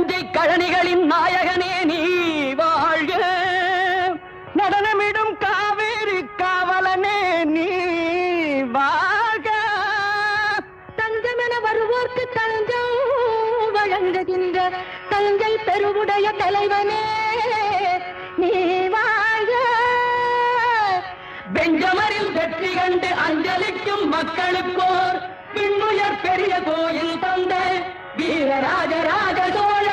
கழனிகளின் நாயகனே நீ வாழ்க, நடனமிடும் காவேரி காவலனே நீ வாழ்க. தஞ்சமென வருவோர்க்கு தஞ்சம் வழங்குகின்ற தஞ்சை பெருவுடைய தலைவனே நீ வாழ்க. பெஞ்சமரில் வெற்றி கண்டு அஞ்சலிக்கும் மக்களுக்கோர் பின்னுயர் பெரிய கோயில் தந்த வீரராஜராஜ சோழ